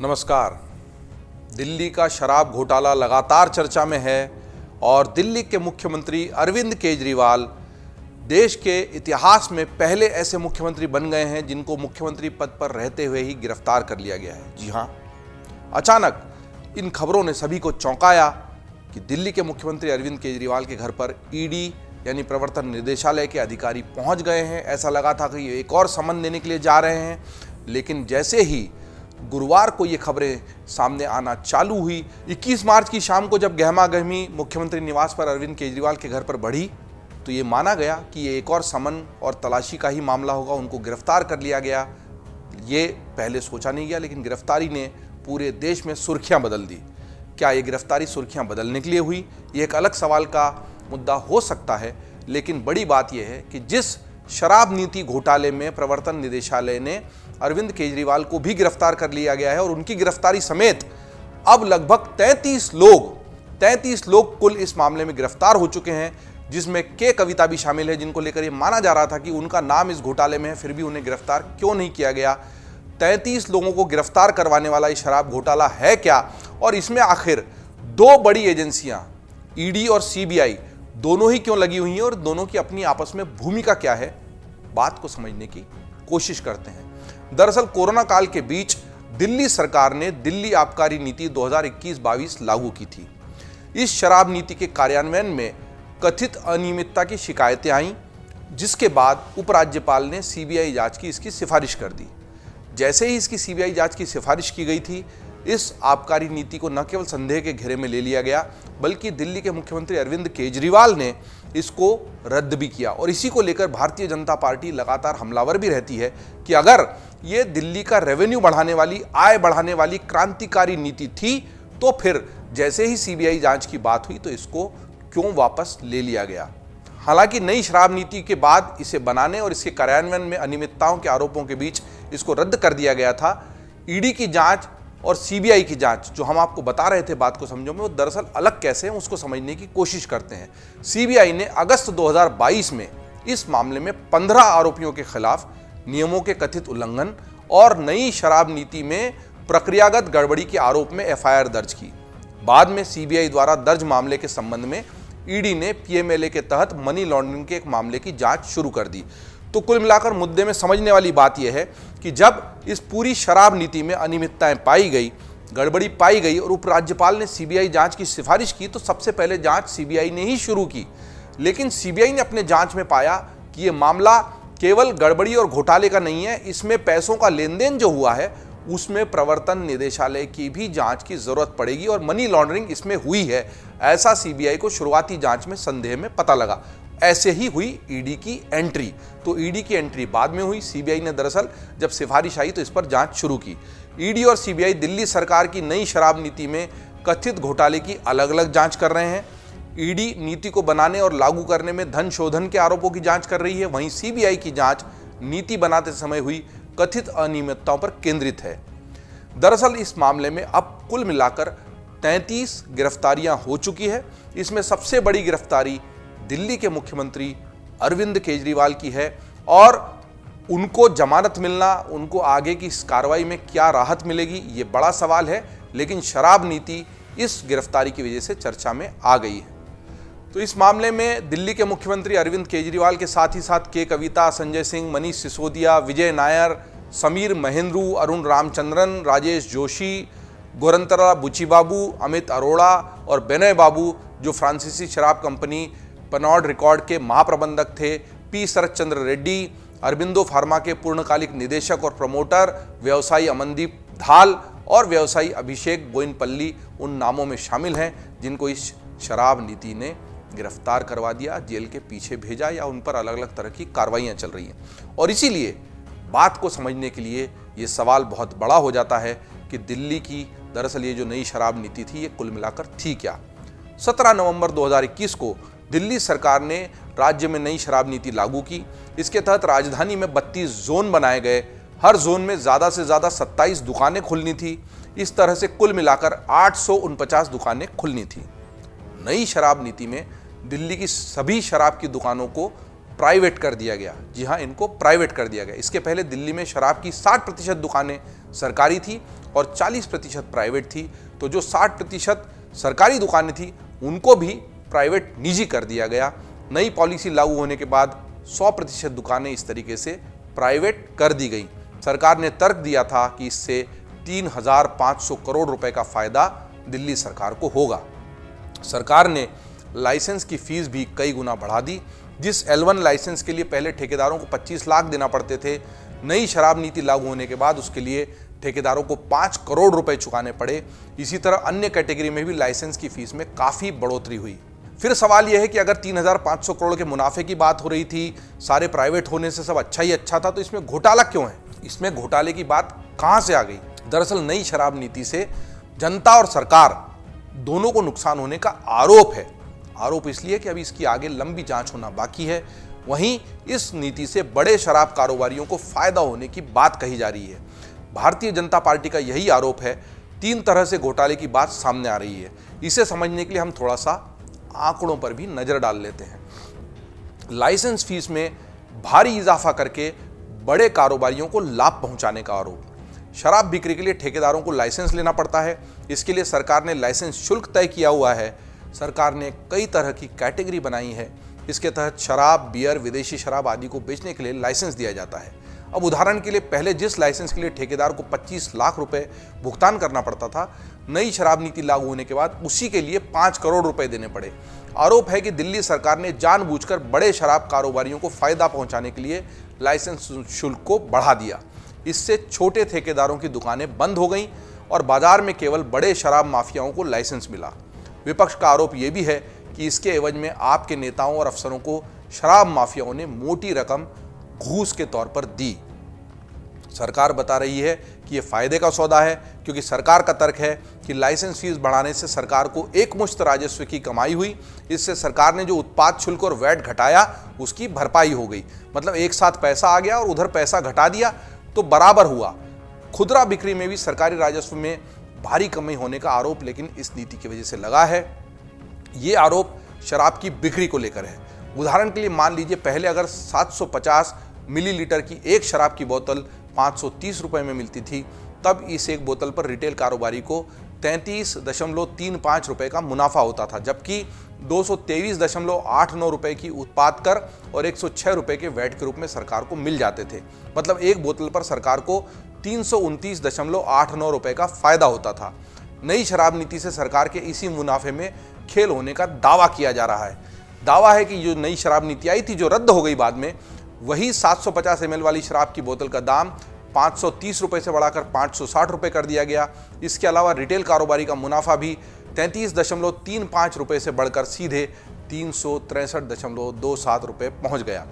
नमस्कार। दिल्ली का शराब घोटाला लगातार चर्चा में है और दिल्ली के मुख्यमंत्री अरविंद केजरीवाल देश के इतिहास में पहले ऐसे मुख्यमंत्री बन गए हैं जिनको मुख्यमंत्री पद पर रहते हुए ही गिरफ्तार कर लिया गया है। जी हां, अचानक इन खबरों ने सभी को चौंकाया कि दिल्ली के मुख्यमंत्री अरविंद केजरीवाल के घर पर ईडी यानी प्रवर्तन निदेशालय के अधिकारी पहुंच गए हैं। ऐसा लगा था कि ये एक और समन देने के लिए जा रहे हैं, लेकिन जैसे ही गुरुवार को ये खबरें सामने आना चालू हुई, 21 मार्च की शाम को जब गहमा-गहमी मुख्यमंत्री निवास पर अरविंद केजरीवाल के घर पर बढ़ी, तो ये माना गया कि ये एक और समन और तलाशी का ही मामला होगा। उनको गिरफ्तार कर लिया गया। ये पहले सोचा नहीं गया, लेकिन गिरफ्तारी ने पूरे देश में सुर्खियां बदल दी। क्या ये गिरफ्तारी सुर्खियां बदलने के लिए हुई? ये एक अलग सवाल का मुद्दा हो सकता है, लेकिन बड़ी बात यह है कि जिस शराब नीति घोटाले में प्रवर्तन निदेशालय ने अरविंद केजरीवाल को भी गिरफ्तार कर लिया गया है और उनकी गिरफ्तारी समेत अब लगभग 33 लोग कुल इस मामले में गिरफ्तार हो चुके हैं, जिसमें के कविता भी शामिल है, जिनको लेकर यह माना जा रहा था कि उनका नाम इस घोटाले में है, फिर भी उन्हें गिरफ्तार क्यों नहीं किया गया। 33 लोगों को गिरफ्तार करवाने वाला ये शराब घोटाला है क्या, और इसमें आखिर दो बड़ी एजेंसियां ईडी और सीबीआई दोनों ही क्यों लगी हुई हैं और दोनों की अपनी आपस में भूमिका क्या है, बात को समझने की कोशिश करते हैं। दरअसल कोरोना काल के बीच दिल्ली सरकार ने दिल्ली आबकारी नीति 2021-22 लागू की थी। इस शराब नीति के कार्यान्वयन में कथित अनियमितता की शिकायतें आईं, जिसके बाद उपराज्यपाल ने सीबीआई जांच की इसकी सिफारिश कर दी। जैसे ही इसकी सीबीआई जांच की सिफारिश की गई थी, इस आबकारी नीति को न केवल संदेह के घेरे में ले लिया गया, बल्कि दिल्ली के मुख्यमंत्री अरविंद केजरीवाल ने इसको रद्द भी किया। और इसी को लेकर भारतीय जनता पार्टी लगातार हमलावर भी रहती है कि अगर ये दिल्ली का रेवेन्यू बढ़ाने वाली, आय बढ़ाने वाली क्रांतिकारी नीति थी, तो फिर जैसे ही सीबीआई जांच की बात हुई तो इसको क्यों वापस ले लिया गया। हालांकि नई शराब नीति के बाद इसे बनाने और इसके कार्यान्वयन में अनियमितताओं के आरोपों के बीच इसको रद्द कर दिया गया था। ईडी की जांच और सीबीआई की जांच जो हम आपको बता रहे थे, बात को समझो में, वो दरअसल अलग कैसे हैं उसको समझने की कोशिश करते हैं। सीबीआई ने अगस्त 2022 में इस मामले में 15 आरोपियों के खिलाफ नियमों के कथित उल्लंघन और नई शराब नीति में प्रक्रियागत गड़बड़ी के आरोप में एफआईआर दर्ज की। बाद में सीबीआई द्वारा दर्ज मामले के संबंध में ईडी ने पीएमएलए के तहत मनी लॉन्ड्रिंग के एक मामले की जांच शुरू कर दी। तो कुल मिलाकर मुद्दे में समझने वाली बात यह है कि जब इस पूरी शराब नीति में अनियमितताएं पाई गई, गड़बड़ी पाई गई और उपराज्यपाल ने सीबीआई जांच की सिफारिश की, तो सबसे पहले जांच सीबीआई ने ही शुरू की। लेकिन सीबीआई ने अपने जांच में पाया कि यह मामला केवल गड़बड़ी और घोटाले का नहीं है, इसमें पैसों का लेन देन जो हुआ है उसमें प्रवर्तन निदेशालय की भी जांच की जरूरत पड़ेगी और मनी लॉन्ड्रिंग इसमें हुई है, ऐसा सीबीआई को शुरुआती जांच में संदेह में पता लगा। ऐसे ही हुई ईडी की एंट्री। तो ईडी की एंट्री बाद में हुई। सीबीआई ने दरअसल जब सिफारिश आई तो इस पर जांच शुरू की। ईडी और सीबीआई दिल्ली सरकार की नई शराब नीति में कथित घोटाले की अलग अलग जांच कर रहे हैं। ईडी नीति को बनाने और लागू करने में धन शोधन के आरोपों की जांच कर रही है, वहीं सीबीआई की जांच नीति बनाते समय हुई कथित अनियमितताओं पर केंद्रित है। दरअसल इस मामले में अब कुल मिलाकर 33 गिरफ्तारियां हो चुकी है। इसमें सबसे बड़ी गिरफ्तारी दिल्ली के मुख्यमंत्री अरविंद केजरीवाल की है और उनको जमानत मिलना, उनको आगे की इस कार्रवाई में क्या राहत मिलेगी, ये बड़ा सवाल है। लेकिन शराब नीति इस गिरफ्तारी की वजह से चर्चा में आ गई है। तो इस मामले में दिल्ली के मुख्यमंत्री अरविंद केजरीवाल के साथ ही साथ के कविता, संजय सिंह, मनीष सिसोदिया, विजय नायर, समीर महेंद्रू, अरुण रामचंद्रन, राजेश जोशी, गोरंतरा बुच्चीबाबू, अमित अरोड़ा और बेनय बाबू, जो फ्रांसीसी शराब कंपनी पनॉर्ड रिकॉर्ड के महाप्रबंधक थे, पी शरत चंद्र रेड्डी, अरबिंदो फार्मा के पूर्णकालिक निदेशक और प्रमोटर, व्यवसायी अमनदीप धाल और व्यवसायी अभिषेक बोइनपल्ली उन नामों में शामिल हैं जिनको इस शराब नीति ने गिरफ्तार करवा दिया, जेल के पीछे भेजा या उन पर अलग अलग तरह की कार्रवाइयाँ चल रही हैं। और इसीलिए बात को समझने के लिए ये सवाल बहुत बड़ा हो जाता है कि दिल्ली की दरअसल ये जो नई शराब नीति थी, ये कुल मिलाकर थी क्या। 17 नवंबर 2021 को दिल्ली सरकार ने राज्य में नई शराब नीति लागू की। इसके तहत राजधानी में 32 जोन बनाए गए। हर जोन में ज़्यादा से ज़्यादा 27 दुकानें खुलनी थी। इस तरह से कुल मिलाकर 849 दुकानें खुलनी थी। नई शराब नीति में दिल्ली की सभी शराब की दुकानों को प्राइवेट कर दिया गया। जी हाँ, इनको प्राइवेट कर दिया गया। इसके पहले दिल्ली में शराब की 60% दुकानें सरकारी थी और 40% प्राइवेट थी। तो जो 60% सरकारी दुकानें थी उनको भी प्राइवेट निजी कर दिया गया। नई पॉलिसी लागू होने के बाद 100% दुकानें इस तरीके से प्राइवेट कर दी गई। सरकार ने तर्क दिया था कि इससे 3,500 करोड़ रुपए का फायदा दिल्ली सरकार को होगा। सरकार ने लाइसेंस की फीस भी कई गुना बढ़ा दी। जिस L1 लाइसेंस के लिए पहले ठेकेदारों को 25 लाख देना पड़ते थे, नई शराब नीति लागू होने के बाद उसके लिए ठेकेदारों को 5 करोड़ रुपए चुकाने पड़े। इसी तरह अन्य कैटेगरी में भी लाइसेंस की फीस में काफ़ी बढ़ोतरी हुई। फिर सवाल यह है कि अगर 3,500 करोड़ के मुनाफे की बात हो रही थी, सारे प्राइवेट होने से सब अच्छा ही अच्छा था, तो इसमें घोटाला क्यों है? इसमें घोटाले की बात कहाँ से आ गई? दरअसल नई शराब नीति से जनता और सरकार दोनों को नुकसान होने का आरोप है। आरोप इसलिए कि अभी इसकी आगे लंबी जांच होना बाकी है। वहीं इस नीति से बड़े शराब कारोबारियों को फायदा होने की बात कही जा रही है। भारतीय जनता पार्टी का यही आरोप है। 3 तरह से घोटाले की बात सामने आ रही है। इसे समझने के लिए हम थोड़ा सा आंकड़ों पर भी नजर डाल लेते हैं। लाइसेंस फीस में भारी इजाफा करके बड़े कारोबारियों को लाभ पहुंचाने का आरोप। शराब बिक्री के लिए ठेकेदारों को लाइसेंस लेना पड़ता है। इसके लिए सरकार ने लाइसेंस शुल्क तय किया हुआ है। सरकार ने कई तरह की कैटेगरी बनाई है। इसके तहत शराब, बियर, विदेशी शराब आदि को बेचने के लिए लाइसेंस दिया जाता है। अब उदाहरण के लिए पहले जिस लाइसेंस के लिए ठेकेदार को 25 लाख रुपए भुगतान करना पड़ता था, नई शराब नीति लागू होने के बाद उसी के लिए 5 करोड़ रुपए देने पड़े। आरोप है कि दिल्ली सरकार ने जानबूझकर बड़े शराब कारोबारियों को फायदा पहुंचाने के लिए लाइसेंस शुल्क को बढ़ा दिया। इससे छोटे ठेकेदारों की दुकानें बंद हो गईं और बाजार में केवल बड़े शराब माफियाओं को लाइसेंस मिला। विपक्ष का आरोप यह भी है कि इसके एवज में आपके नेताओं और अफसरों को शराब माफियाओं ने मोटी रकम घूस के तौर पर दी। सरकार बता रही है कि यह फायदे का सौदा है, क्योंकि सरकार का तर्क है कि लाइसेंस फीस बढ़ाने से सरकार को एकमुश्त राजस्व की कमाई हुई। इससे सरकार ने जो उत्पाद शुल्क और वैट घटाया उसकी भरपाई हो गई। मतलब एक साथ पैसा आ गया और उधर पैसा घटा दिया तो बराबर हुआ। खुदरा बिक्री में भी सरकारी राजस्व में भारी कमी होने का आरोप लेकिन इस नीति की वजह से लगा है। ये आरोप शराब की बिक्री को लेकर है। उदाहरण के लिए मान लीजिए, पहले अगर 750 मिलीलीटर की एक शराब की बोतल 530 रुपए में मिलती थी, तब इस एक बोतल पर रिटेल कारोबारी को 33.35 रुपए का मुनाफा होता था, जबकि 223.89 रुपए की उत्पाद कर और 106 रुपए के वैट के रूप में सरकार को मिल जाते थे। मतलब एक बोतल पर सरकार को 329.89 रुपए का फायदा होता था। नई शराब नीति से सरकार के इसी मुनाफे में खेल होने का दावा किया जा रहा है। दावा है कि जो नई शराब नीति आई थी, जो रद्द हो गई बाद में, वही 750 ml वाली शराब की बोतल का दाम 530 रुपए से बढ़ाकर 560 रुपए कर दिया गया। इसके अलावा रिटेल कारोबारी का मुनाफा भी 33.35 रुपए से बढ़कर सीधे 363.27 रुपए पहुंच गया।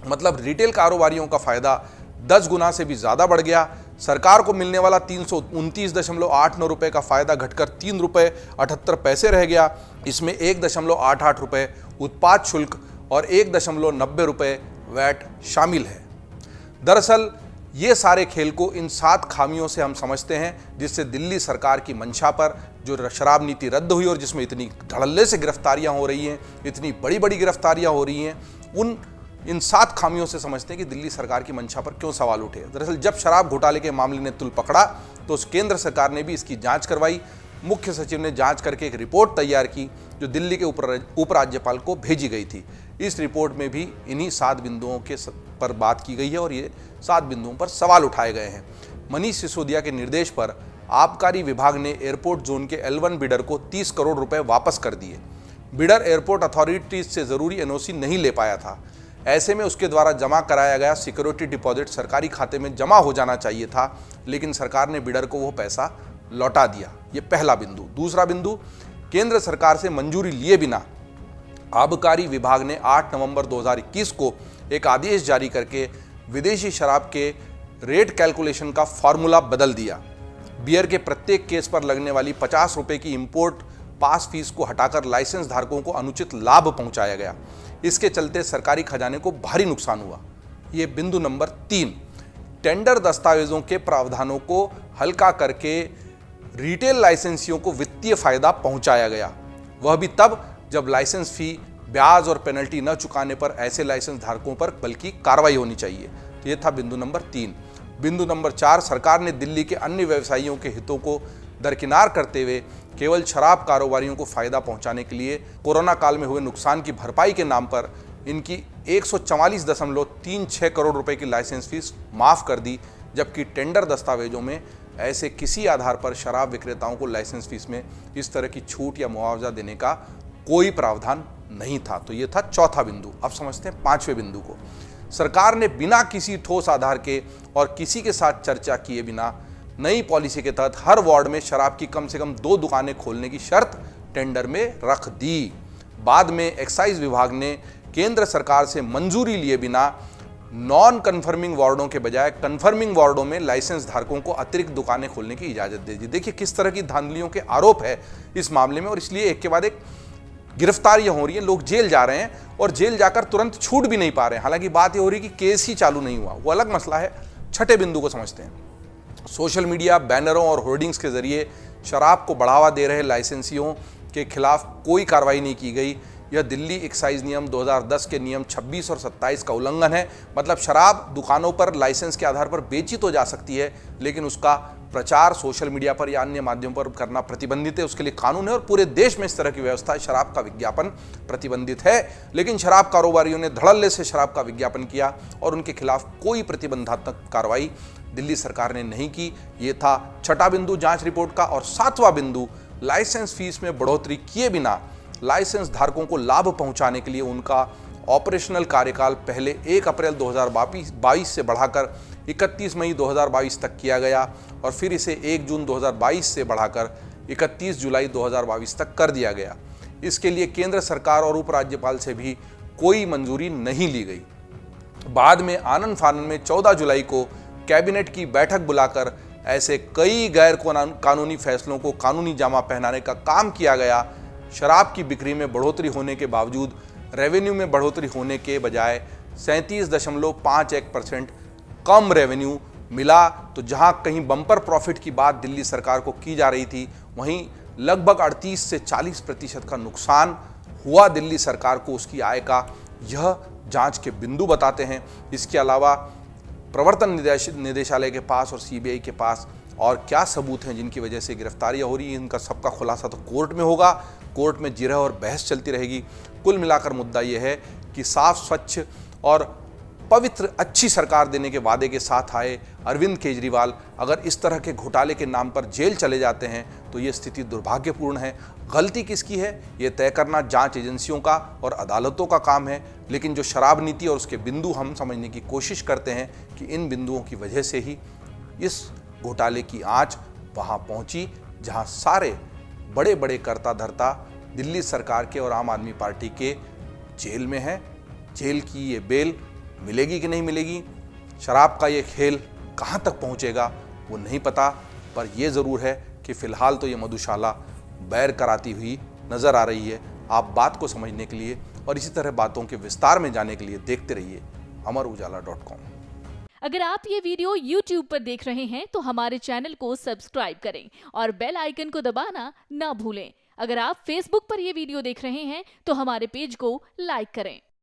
मतलब रिटेल कारोबारियों का फायदा 10 गुना से भी ज़्यादा बढ़ गया। सरकार को मिलने वाला 329.89 रुपए का फायदा घटकर 3 रुपए 78 पैसे रह गया। इसमें 1.88 रुपए उत्पाद शुल्क और 1.90 रुपए वैट शामिल है। दरअसल ये सारे खेल को इन 7 खामियों से हम समझते हैं, जिससे दिल्ली सरकार की मंशा पर जो शराब नीति रद्द हुई और जिसमें इतनी धड़ल्ले से गिरफ्तारियां हो रही हैं, इतनी बड़ी बड़ी गिरफ्तारियां हो रही हैं, इन 7 खामियों से समझते हैं कि दिल्ली सरकार की मंशा पर क्यों सवाल उठे। दरअसल जब शराब घोटाले के मामले ने तुल पकड़ा तो उस केंद्र सरकार ने भी इसकी जांच करवाई। मुख्य सचिव ने जांच करके एक रिपोर्ट तैयार की जो दिल्ली के उपराज्यपाल को भेजी गई थी। इस रिपोर्ट में भी इन्हीं 7 बिंदुओं के पर बात की गई है और ये 7 बिंदुओं पर सवाल उठाए गए हैं। मनीष सिसोदिया के निर्देश पर आबकारी विभाग ने एयरपोर्ट जोन के L1 बिडर को 30 करोड़ रुपए वापस कर दिए। बिडर एयरपोर्ट अथॉरिटीज से जरूरी एनओसी नहीं ले पाया था। ऐसे में उसके द्वारा जमा कराया गया सिक्योरिटी डिपॉजिट सरकारी खाते में जमा हो जाना चाहिए था, लेकिन सरकार ने बिडर को वो पैसा लौटा दिया। ये पहला बिंदु। दूसरा बिंदु, केंद्र सरकार से मंजूरी लिए बिना आबकारी विभाग ने 8 नवंबर 2021 को एक आदेश जारी करके विदेशी शराब के रेट कैलकुलेशन का फॉर्मूला बदल दिया। बियर के प्रत्येक केस पर लगने वाली 50 रुपए की इंपोर्ट पास फीस को हटाकर लाइसेंस धारकों को अनुचित लाभ पहुंचाया गया। इसके चलते सरकारी खजाने को भारी नुकसान हुआ। ये बिंदु नंबर 3। टेंडर दस्तावेजों के प्रावधानों को हल्का करके रिटेल लाइसेंसियों को वित्तीय फायदा पहुंचाया गया, वह भी तब जब लाइसेंस फी, ब्याज और पेनल्टी न चुकाने पर ऐसे लाइसेंस धारकों पर बल्कि कार्रवाई होनी चाहिए। तो यह था बिंदु नंबर 3। बिंदु नंबर 4, सरकार ने दिल्ली के अन्य व्यवसायियों के हितों को दरकिनार करते हुए केवल शराब कारोबारियों को फायदा पहुंचाने के लिए कोरोना काल में हुए नुकसान की भरपाई के नाम पर इनकी 144.36 करोड़ रुपए की लाइसेंस फीस माफ कर दी, जबकि टेंडर दस्तावेजों में ऐसे किसी आधार पर शराब विक्रेताओं को लाइसेंस फीस में इस तरह की छूट या मुआवजा देने का कोई प्रावधान नहीं था। तो ये था चौथा बिंदु। अब समझते हैं पांचवें बिंदु को। सरकार ने बिना किसी ठोस आधार के और किसी के साथ चर्चा किए बिना नई पॉलिसी के तहत हर वार्ड में शराब की कम से कम 2 दुकानें खोलने की शर्त टेंडर में रख दी। बाद में एक्साइज विभाग ने केंद्र सरकार से मंजूरी लिए बिना नॉन कन्फर्मिंग वार्डों के बजाय कन्फर्मिंग वार्डों में लाइसेंस धारकों को अतिरिक्त दुकानें खोलने की इजाजत दे दी। देखिए किस तरह की धांधलियों के आरोप है इस मामले में, और इसलिए एक के बाद एक गिरफ्तारियां हो रही हैं, लोग जेल जा रहे हैं और जेल जाकर तुरंत छूट भी नहीं पा रहे हैं। हालांकि बात यह हो रही है कि केस ही चालू नहीं हुआ, वो अलग मसला है। छठे बिंदु को समझते हैं। सोशल मीडिया, बैनरों और होर्डिंग्स के जरिए शराब को बढ़ावा दे रहे लाइसेंसियों के खिलाफ कोई कार्रवाई नहीं की गई। यह दिल्ली एक्साइज नियम 2010 के नियम 26 और 27 का उल्लंघन है। मतलब शराब दुकानों पर लाइसेंस के आधार पर बेची तो जा सकती है, लेकिन उसका प्रचार सोशल मीडिया पर या अन्य माध्यमों पर करना प्रतिबंधित है। उसके लिए कानून है और पूरे देश में इस तरह की व्यवस्था है। शराब का विज्ञापन प्रतिबंधित है, लेकिन शराब कारोबारियों ने धड़ल्ले से शराब का विज्ञापन किया और उनके खिलाफ कोई प्रतिबंधात्मक कार्रवाई दिल्ली सरकार ने नहीं की। ये था छठा बिंदु जांच रिपोर्ट का। और सातवां बिंदु, लाइसेंस फीस में बढ़ोतरी किए बिना लाइसेंस धारकों को लाभ पहुंचाने के लिए उनका ऑपरेशनल कार्यकाल पहले 1 अप्रैल 2022 से बढ़ाकर 31 मई 2022 तक किया गया और फिर इसे 1 जून 2022 से बढ़ाकर 31 जुलाई 2022 तक कर दिया गया। इसके लिए केंद्र सरकार और उपराज्यपाल से भी कोई मंजूरी नहीं ली गई। बाद में आनन फानन में 14 जुलाई को कैबिनेट की बैठक बुलाकर ऐसे कई गैर कानूनी फैसलों को कानूनी जामा पहनाने का काम किया गया। शराब की बिक्री में बढ़ोतरी होने के बावजूद रेवेन्यू में बढ़ोतरी होने के बजाय 37.51% कम रेवेन्यू मिला। तो जहां कहीं बम्पर प्रॉफिट की बात दिल्ली सरकार को की जा रही थी, वहीं लगभग 38 से 40% का नुकसान हुआ दिल्ली सरकार को उसकी आय का। यह जांच के बिंदु बताते हैं। इसके अलावा प्रवर्तन निदेशालय के पास और सीबीआई के पास और क्या सबूत हैं जिनकी वजह से गिरफ्तारियां हो रही हैं, इनका सबका खुलासा तो कोर्ट में होगा। कोर्ट में जिरह और बहस चलती रहेगी। कुल मिलाकर मुद्दा यह है कि साफ, स्वच्छ और पवित्र अच्छी सरकार देने के वादे के साथ आए अरविंद केजरीवाल अगर इस तरह के घोटाले के नाम पर जेल चले जाते हैं तो ये स्थिति दुर्भाग्यपूर्ण है। गलती किसकी है ये तय करना जांच एजेंसियों का और अदालतों का काम है, लेकिन जो शराब नीति और उसके बिंदु हम समझने की कोशिश करते हैं कि इन बिंदुओं की वजह से ही इस घोटाले की आंच वहां पहुंची जहां सारे बड़े बड़े कर्ता धर्ता दिल्ली सरकार के और आम आदमी पार्टी के जेल में हैं। जेल की ये बेल मिलेगी कि नहीं मिलेगी, शराब का ये खेल कहां तक पहुंचेगा वो नहीं पता, पर यह ज़रूर है कि फ़िलहाल तो ये मधुशाला बैर कराती हुई नज़र आ रही है। आप बात को समझने के लिए और इसी तरह बातों के विस्तार में जाने के लिए देखते रहिए अमरउजाला.com। अगर आप ये वीडियो YouTube पर देख रहे हैं तो हमारे चैनल को सब्सक्राइब करें और बेल आइकन को दबाना ना भूलें। अगर आप Facebook पर ये वीडियो देख रहे हैं तो हमारे पेज को लाइक करें।